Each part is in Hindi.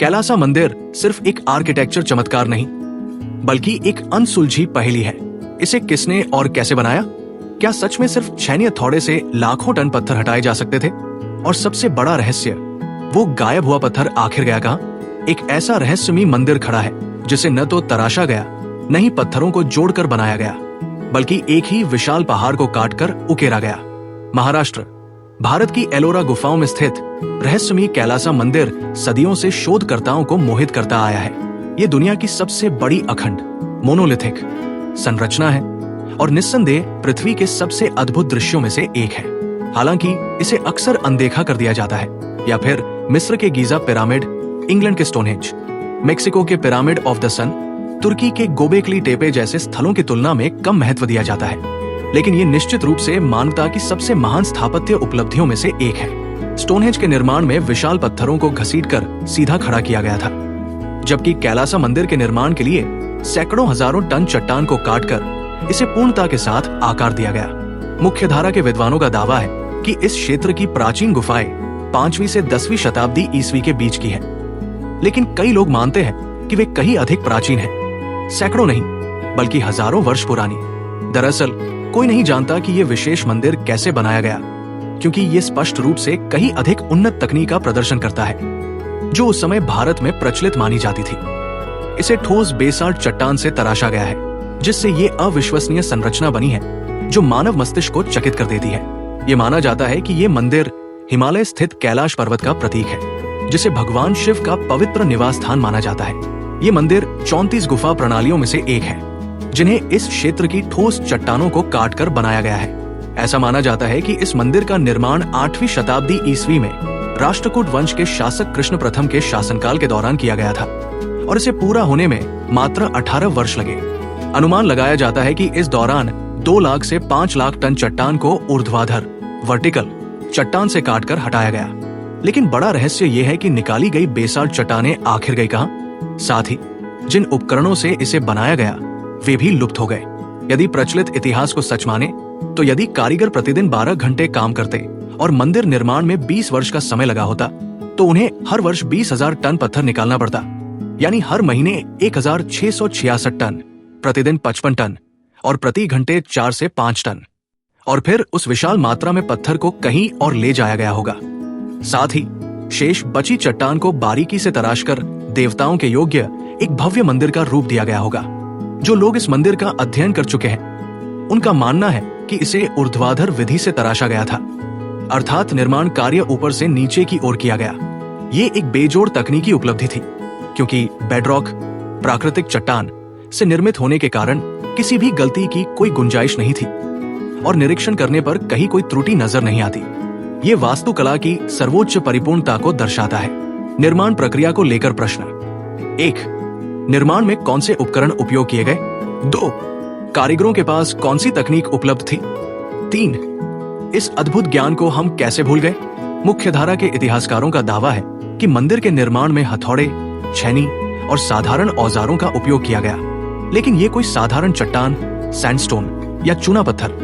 कैलासा मंदिर सिर्फ एक आर्किटेक्चर चमत्कार नहीं, बल्कि एक अनसुलझी पहेली है। इसे किसने और कैसे बनाया? क्या सच में सिर्फ छैनी हथौड़े से लाखों टन पत्थर हटाए जा सकते थे? और सबसे बड़ा रहस्य, वो गायब हुआ पत्थर आखिर गया कहां? एक ऐसा रहस्यमयी मंदिर खड़ा है जिसे न तो तराशा गया, न ही पत्थरों को जोड़कर बनाया गया, बल्कि एक ही विशाल पहाड़ को काटकर उकेरा गया। महाराष्ट्र, भारत की एलोरा गुफाओं में स्थित रहस्यमयी कैलासा मंदिर सदियों से शोधकर्ताओं को मोहित करता आया है। ये दुनिया की सबसे बड़ी अखंड मोनोलिथिक संरचना है और निस्संदेह पृथ्वी के सबसे अद्भुत दृश्यों में से एक है। हालांकि इसे अक्सर अनदेखा कर दिया जाता है, या फिर मिस्र के गीजा पिरामिड, इंग्लैंड के स्टोनहेंज, मेक्सिको के पिरामिड ऑफ द सन, तुर्की के गोबेकली टेपे जैसे स्थलों की तुलना में कम महत्व दिया जाता है। लेकिन ये निश्चित रूप से मानवता की सबसे महान स्थापत्य उपलब्धियों में से एक है। स्टोनहेंज के निर्माण में विशाल पत्थरों को घसीटकर सीधा खड़ा किया गया था, जबकि कैलासा मंदिर के निर्माण के लिए सैकड़ों हजारों टन चट्टान को काटकर इसे पूर्णता के साथ आकार दिया गया। मुख्यधारा के विद्वानों का दावा है कि इस क्षेत्र की प्राचीन गुफाएं 5वीं से 10वीं शताब्दी ईस्वी के बीच की है, लेकिन कई लोग मानते हैं कि वे कहीं अधिक प्राचीन हैं, सैकड़ों नहीं बल्कि हजारों वर्ष पुरानी। दरअसल कोई नहीं जानता कि यह विशेष मंदिर कैसे बनाया गया, क्योंकि ये स्पष्ट रूप से कहीं अधिक उन्नत तकनीक का प्रदर्शन करता है जो उस समय भारत में प्रचलित मानी जाती थी। इसे ठोस बेसाल्ट चट्टान से तराशा गया है, जिससे ये अविश्वसनीय संरचना बनी है जो मानव मस्तिष्क को चकित कर देती है। ये माना जाता है कि ये मंदिर हिमालय स्थित कैलाश पर्वत का प्रतीक है, जिसे भगवान शिव का पवित्र निवास स्थान माना जाता है। ये मंदिर 34 गुफा प्रणालियों में से एक है, जिन्हें इस क्षेत्र की ठोस चट्टानों को काटकर बनाया गया है। ऐसा माना जाता है कि इस मंदिर का निर्माण 8वीं शताब्दी ईस्वी में राष्ट्रकूट वंश के शासक कृष्ण प्रथम के शासनकाल के दौरान किया गया था, और इसे पूरा होने में मात्र 18 वर्ष लगे। अनुमान लगाया जाता है कि इस दौरान 2 लाख से 5 लाख टन चट्टान को ऊर्ध्वाधर वर्टिकल चट्टान से काटकर हटाया गया। लेकिन बड़ा रहस्य यह है कि निकाली गई बेसाल्ट चट्टानें आखिर गई कहां? साथ ही जिन उपकरणों से इसे बनाया गया वे भी लुप्त हो गए। यदि प्रचलित इतिहास को सच माने तो यदि कारीगर प्रतिदिन 12 घंटे काम करते और मंदिर निर्माण में 20 वर्ष का समय लगा होता, तो उन्हें हर वर्ष 20,000 टन पत्थर निकालना पड़ता, यानी हर महीने 1,666 टन, प्रतिदिन 55 टन और प्रति घंटे 4 से 5 टन। और फिर उस विशाल मात्रा में पत्थर को कहीं और ले जाया गया होगा। साथ ही शेष बची चट्टान को बारीकी से तराशकर देवताओं के योग्य एक भव्य मंदिर का रूप दिया गया होगा। जो लोग इस मंदिर का अध्ययन कर चुके हैं, उनका मानना है कि इसे ऊर्ध्वाधर विधि से तराशा गया था, अर्थात निर्माण कार्य ऊपर से नीचे की ओर किया गया। ये एक बेजोड़ तकनीकी उपलब्धि थी, क्योंकि बेडरॉक प्राकृतिक चट्टान से निर्मित होने के कारण किसी भी गलती की कोई गुंजाइश नहीं थी और निरीक्षण करने पर कहीं कोई त्रुटि नजर नहीं आती। ये वास्तुकला की सर्वोच्च परिपूर्णता को दर्शाता है। निर्माण प्रक्रिया को लेकर प्रश्न: 1. निर्माण में कौन से उपकरण उपयोग किए गए? 2. कारीगरों के पास कौन सी तकनीक उपलब्ध थी? 3. इस अद्भुत ज्ञान को हम कैसे भूल गए? मुख्यधारा के इतिहासकारों का दावा है कि मंदिर के निर्माण में हथौड़े, छैनी और साधारण औजारों का उपयोग किया गया, लेकिन ये कोई साधारण चट्टान, सैंडस्टोन या चूना पत्थर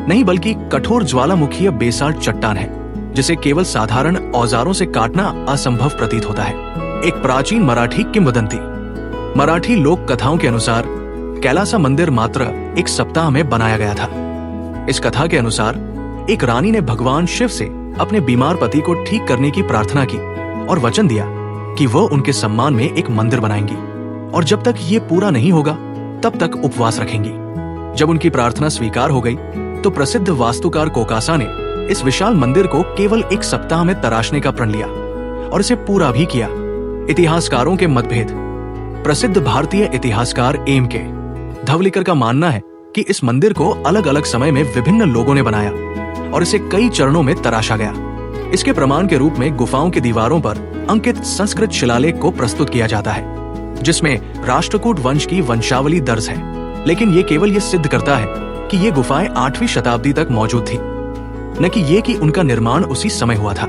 नहीं, बल्कि कठोर ज्वालामुखीय बेसाल्ट चट्टान है, जिसे केवल साधारण औजारों से काटना असंभव प्रतीत होता है। एक प्राचीन मराठी किंवदंती, मराठी लोक कथाओं के अनुसार कैलासा मंदिर मात्र 1 सप्ताह में बनाया गया था। इस कथा के अनुसार एक रानी ने भगवान शिव से अपने बीमार पति को ठीक करने की प्रार्थना की और वचन दिया कि वह उनके सम्मान में एक मंदिर बनाएंगी और जब तक ये पूरा नहीं होगा तब तक उपवास रखेंगी। जब उनकी प्रार्थना स्वीकार हो गई तो प्रसिद्ध वास्तुकार कोकासा ने इस विशाल मंदिर को केवल 1 सप्ताह में तराशने का प्रण लिया और इसे पूरा भी किया। इतिहासकारों के मतभेद: प्रसिद्ध भारतीय इतिहासकार एम.के. धवलिकर का मानना है कि इस मंदिर को अलग अलग समय में विभिन्न लोगों ने बनाया और इसे कई चरणों में तराशा गया। इसके प्रमाण के रूप में गुफाओं की दीवारों पर अंकित संस्कृत शिलालेख को प्रस्तुत किया जाता है, जिसमें राष्ट्रकूट वंश की वंशावली दर्ज है। लेकिन ये केवल ये सिद्ध करता है कि ये गुफाएं 8वीं शताब्दी तक मौजूद थी, न कि ये कि उनका निर्माण उसी समय हुआ था।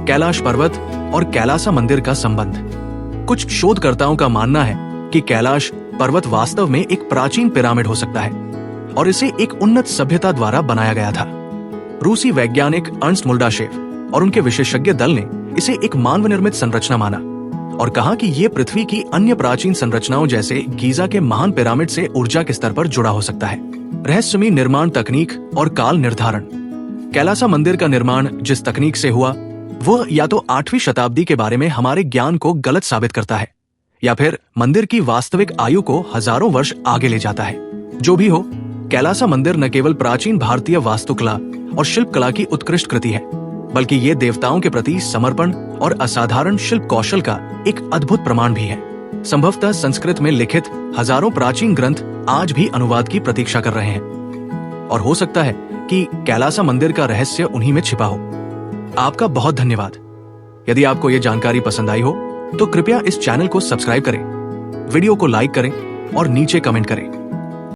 कैलाश पर्वत और कैलासा मंदिर का संबंध: कुछ शोधकर्ताओं का मानना है कि कैलाश पर्वत वास्तव में एक प्राचीन पिरामिड हो सकता है और इसे एक उन्नत सभ्यता द्वारा बनाया गया था। रूसी वैज्ञानिक अर्न्स्ट मोल्डाशेव और उनके विशेषज्ञ दल ने इसे एक मानव निर्मित संरचना माना और कहा कि ये पृथ्वी की अन्य प्राचीन संरचनाओं जैसे गीजा के महान पिरामिड से ऊर्जा के स्तर पर जुड़ा हो सकता है। रहस्यमयी निर्माण तकनीक और काल निर्धारण। कैलासा मंदिर का निर्माण जिस तकनीक से हुआ वह या तो 8वीं शताब्दी के बारे में हमारे ज्ञान को गलत साबित करता है या फिर मंदिर की वास्तविक आयु को हजारों वर्ष आगे ले जाता है। जो भी हो, कैलासा मंदिर न केवल प्राचीन भारतीय वास्तुकला और शिल्पकला की उत्कृष्ट कृति है, बल्कि ये देवताओं के प्रति समर्पण और असाधारण शिल्प कौशल का एक अद्भुत प्रमाण भी है। संभवतः संस्कृत में लिखित हजारों प्राचीन ग्रंथ आज भी अनुवाद की प्रतीक्षा कर रहे हैं और हो सकता है कि कैलासा मंदिर का रहस्य उन्हीं में छिपा हो। आपका बहुत धन्यवाद। यदि आपको ये जानकारी पसंद आई हो तो कृपया इस चैनल को सब्सक्राइब करें, वीडियो को लाइक करें और नीचे कमेंट करें।